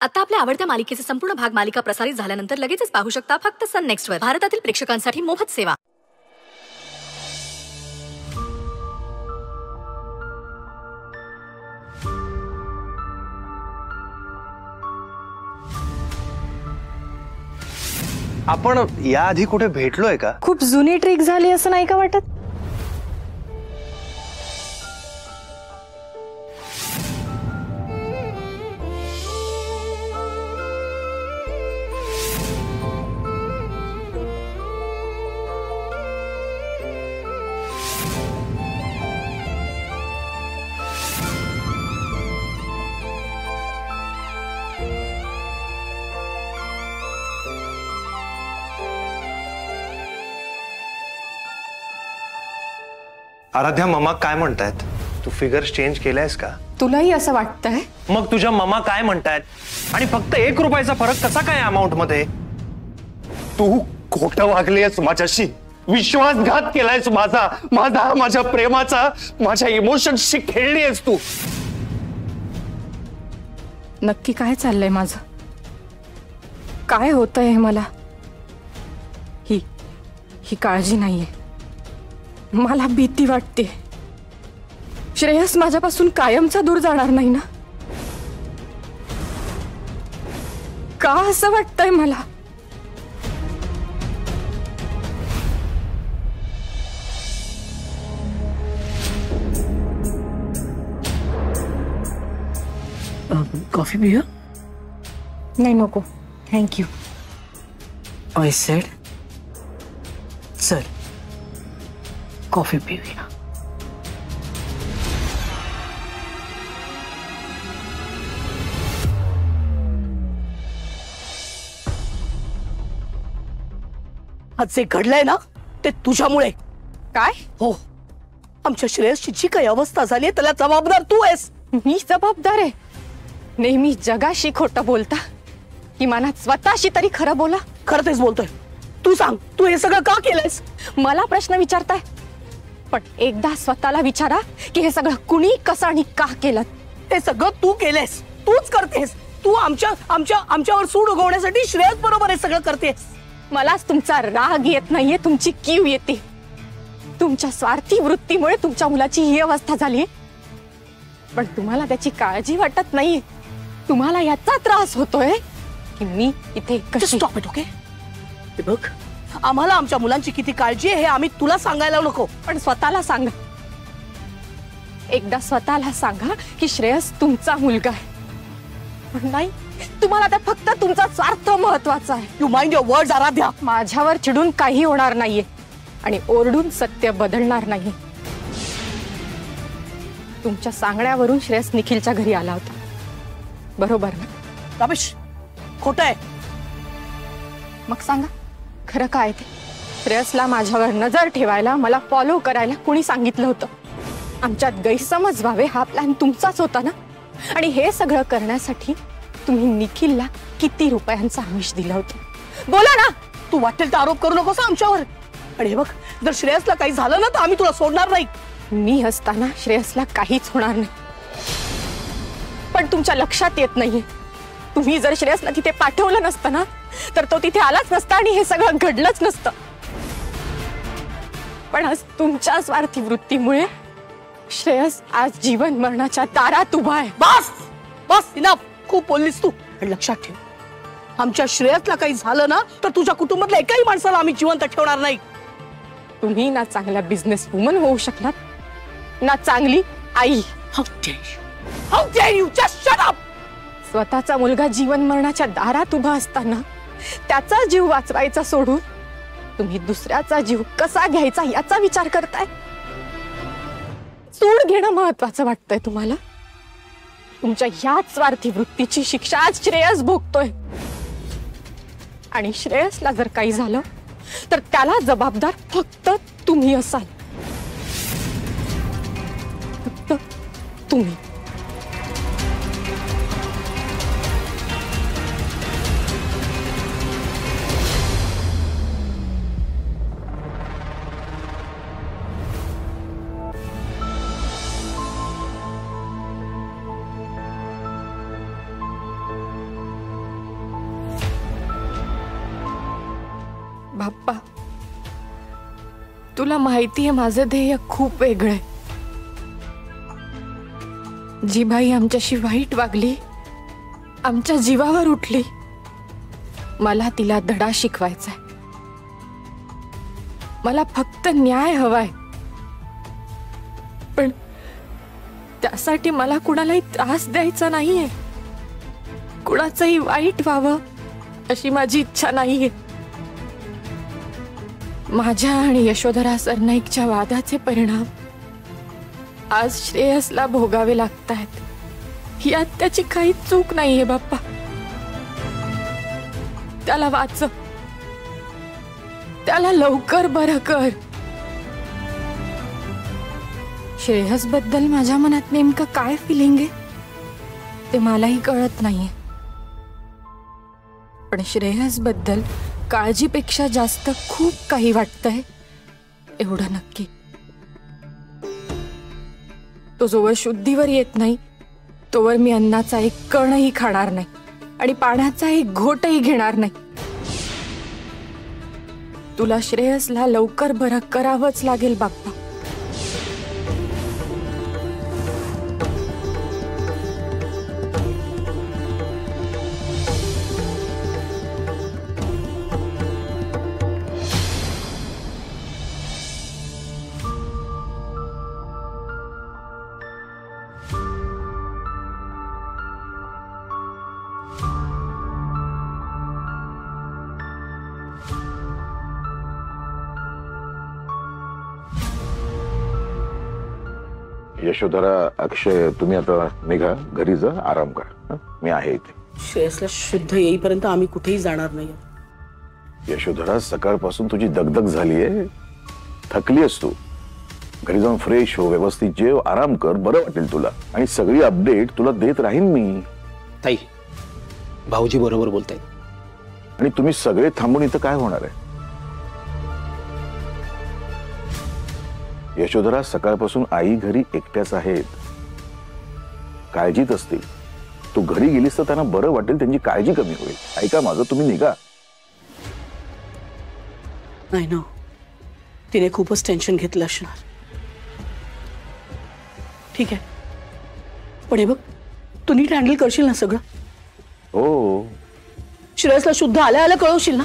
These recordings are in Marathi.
आता आपल्या आवडत्या मालिकेचे संपूर्ण भाग मालिका प्रसारित झाल्यानंतर लगेचच पाहू शकता फक्त सन नेक्स्ट वर. भारतातील प्रेक्षकांसाठी मोफत सेवा. आपण याआधी कुठे भेटलोय का? खूप जुनी ट्रिक झाली असं नाही का वाटत? आराध्या, ममा काय म्हणतायत? तू फिगर्स चेंज केलायस का? तुलाही असं वाटतंय? मग तुझ्या ममा काय म्हणतायत? आणि फक्त 1 रुपयाचा फरक कसा काय अमाउंट मध्ये? तू खोटं वागलीस माझ्याशी, विश्वासघात केलायस माझ्या प्रेमाचा, माझ्या इमोशन्सशी खेळलीस तू. नक्की काय चाललंय माझं? काय होतंय मला? ही काळजी नाहीये, मला भीती वाटते. श्रेयस माझ्यापासून कायमचा दूर जाणार नाही ना? का असं वाटतंय मला? कॉफी पिऊया? नाही, नको, थँक्यू. I said, चल कॉफी पिऊया. आज जे घडलंय ना ते तुझ्यामुळे. काय? हो, आमच्या श्रेयसची जी काही अवस्था झाली त्याला जबाबदार तू आहेस. मी जबाबदार आहे? नेहमी जगाशी खोटं बोलता, किमानात स्वतःशी तरी खरं बोला. खरं तेच बोलतोय. तू सांग, तू हे सगळं का केलंयस? मला प्रश्न विचारताय, पण एकदा स्वतःला विचारा की हे सगळं कुणी, कसं आणि का केलं. हे सगळं तू केलंयस, तूच करतेस. तू आमच्यावर सूड उगवण्यासाठी श्रेयस बरोबर हे सगळं करतेस. मलाच तुमचा राग येत नाहीये, तुमची कीव येते. तुमच्या स्वार्थी वृत्तीमुळे तुमच्या मुलाची ही अवस्था झाली, पण तुम्हाला त्याची काळजी वाटत नाहीये. तुम्हाला याचा त्रास होतोय की मी इथे कशी. Stop it, okay? बघ, आम्हाला आमच्या मुलांची किती काळजी आहे हे आम्ही तुला सांगायला नको, पण स्वतःला सांगा. एकदा स्वतःला सांगा की श्रेयस तुमचा मुलगा आहे. पण नाही, तुम्हाला तर फक्त तुमचा स्वार्थ महत्वाचा आहे. You mind your words Aaradhya. माझ्यावर चिडून काही होणार नाहीये आणि ओरडून सत्य बदलणार नाही. तुमच्या सांगण्यावरून श्रेयस निखिलच्या घरी आला होता, बरोबर ना? रमेश, खोटं आहे. मग सांगा खरं काय ते. श्रेयसला माझ्यावर नजर ठेवायला, मला फॉलो करायला कोणी सांगितलं होतं? आमच्यात गैरसमज व्हावे हा प्लॅन तुमचाच होता ना? आणि हे सगळं करण्यासाठी तुम्ही निखिलला किती रुपयांचं आमिष दिलं होतं? बोला ना. तू वाटेल तर आरोप करू नकोस आमच्यावर. आणि हे बघ, जर श्रेयसला काही झालं ना तर आम्ही तुला सोडणार नाही. मी असताना श्रेयसला काहीच होणार नाही, पण तुमच्या लक्षात येत नाहीये. तुम्ही जर श्रेयसला तिथे पाठवलं नसतं ना तर तो तिथे आलाच नसता आणि हे सगळं घडलंच नसतं. पण आज तुमच्या स्वार्थी वृत्तीमुळे श्रेयस आज जीवन मरणाच्या दारात उभा आहे. बस बस, इनफ. खूप बोललीस तू. पण लक्षात ठेव, आमच्या श्रेयसला काही झालं ना तर तुझ्या कुटुंबातल्या एकाही माणसाला आम्ही जिवंत ठेवणार नाही. तुम्ही ना चांगल्या बिझनेस वुमन होऊ शकलात, ना चांगली आई. How dare you? Just shut up. स्वतःचा मुलगा जीवन मरणाच्या दारात उभा असताना त्याचा जीव वाचवायचा सोडून तुम्ही दुसऱ्याचा जीव कसा घ्यायचा याचा विचार करताय. सूड घेणं महत्वाचं वाटतंय तुम्हाला. तुमच्या ह्याच स्वार्थी वृत्तीची शिक्षा आज श्रेयस भोगतोय. आणि श्रेयसला जर काही झालं तर त्याला जबाबदार फक्त तुम्ही असाल, फक्त तुम्ही. बाप्पा, तुला माहिती आहे माझं ध्येय खूप वेगळं आहे. जी बाई आमच्याशी वाईट वागली, आमच्या जीवावर उठली, मला तिला धडा शिकवायचा आहे. मला फक्त न्याय हवाय, पण त्यासाठी मला कुणालाही त्रास द्यायचा नाहीये, कुणाचंही वाईट व्हावं अशी माझी इच्छा नाहीये. माझ्या आणि यशोधरा सरनाईकच्या वादाचे परिणाम आज श्रेयसला भोगावे लागतायत. यात त्याची काही चूक नाहीये बाप्पा. त्याला वाचव, त्याला लवकर बरं कर. श्रेयस बद्दल माझ्या मनात नेमकं काय फिलिंग आहे ते मलाही कळत नाहीये, पण श्रेयस बद्दल काळजीपेक्षा जास्त खूप काही वाटतंय एवढं नक्की. तो जोवर शुद्धीवर येत नाही तोवर मी अन्नाचा एक कणही खाणार नाही आणि पाण्याचा एक घोटही घेणार नाही. तुला श्रेयसला लवकर बरं करावंच लागेल बाप्पा. यशोधरा, अक्षय, तुम्ही आता निघा, घरी जा, आराम करा. मी आहे इथे. श्रेयसला शुद्ध येईपर्यंत आम्ही कुठेही जाणार नाही. यशोधरा, सकाळपासून तुझी दगदग झालीये, थकली आहेस तू. घरी जाऊन फ्रेश हो, व्यवस्थित जेव, आराम कर, बरं वाटेल तुला. आणि सगळी अपडेट तुला देत राहीन मी. ताई, भाऊजी बरोबर बोलतायत. आणि तुम्ही सगळे थांबून इथं काय होणार आहे? यशोधरा, सकाळपासून आई घरी एकट्याच आहेत, काळजीत असतील. तू घरी गेलीस तर त्यांना बरं वाटेल, त्यांची काळजी कमी होईल. ऐका माझं, तुम्ही निघा. नाही ना, तिने खूपच टेन्शन घेतलं असणार. ठीक आहे, पण हे बघ, तू नीट हँडल करशील ना सगळं? हो. श्रेयसला शुद्ध आल्या आल्या कळवशील ना?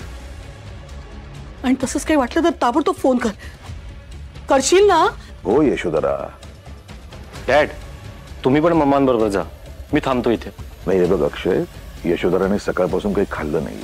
आणि तसंच काही वाटलं तर ताबडतोब फोन करशील ना? हो यशोधरा. डॅड, तुम्ही पण मम्मांबरोबर जा, मी थांबतो इथे. नाही, हे बघ अक्षय, यशोधराने सकाळपासून काही खाल्लं नाही.